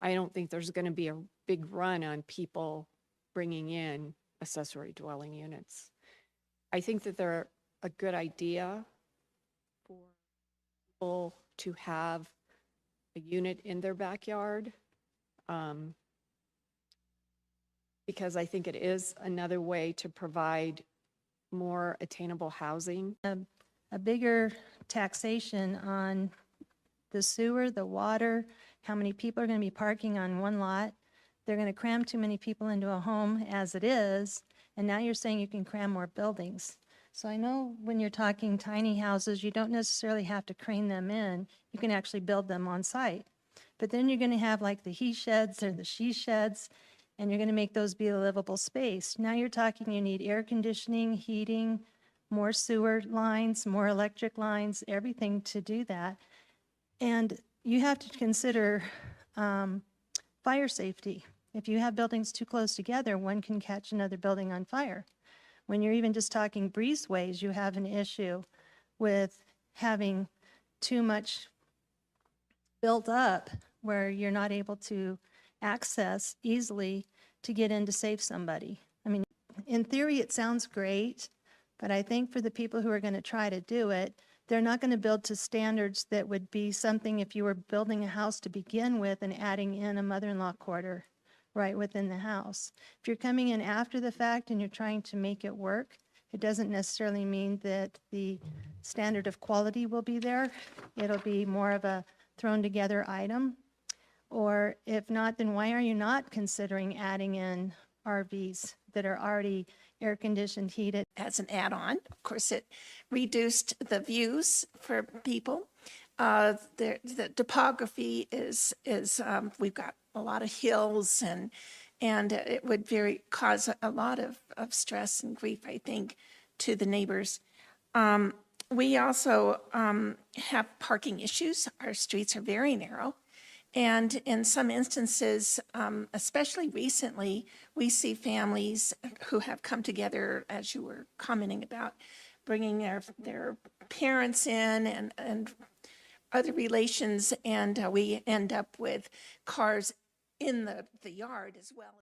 I don't think there's going to be a big run on people bringing in accessory dwelling units. I think that they're a good idea for people to have a unit in their backyard, because I think it is another way to provide more attainable housing. A bigger taxation on the sewer, the water, how many people are going to be parking on one lot. They're going to cram too many people into a home as it is, and now you're saying you can cram more buildings. So I know when you're talking tiny houses, you don't necessarily have to crane them in. You can actually build them on site. But then you're going to have like the he sheds or the she sheds, and you're going to make those be a livable space. Now you're talking you need air conditioning, heating, more sewer lines, more electric lines, everything to do that. And you have to consider fire safety. If you have buildings too close together, one can catch another building on fire. When you're even just talking breezeways, you have an issue with having too much built up where you're not able to access easily to get in to save somebody. I mean, in theory, it sounds great, but I think for the people who are going to try to do it, they're not going to build to standards that would be something if you were building a house to begin with and adding in a mother-in-law quarter right within the house. If you're coming in after the fact and you're trying to make it work, it doesn't necessarily mean that the standard of quality will be there. It'll be more of a thrown together item. Or if not, then why are you not considering adding in RVs that are already air conditioned, heated? As an add-on, of course, it reduced the views for people. The topography is we've got a lot of hills, and it would cause a lot of stress and grief, I think, to the neighbors. We also have parking issues. Our streets are very narrow. And in some instances, especially recently, we see families who have come together, as you were commenting about, bringing their parents in and other relations, and we end up with cars in the yard as well.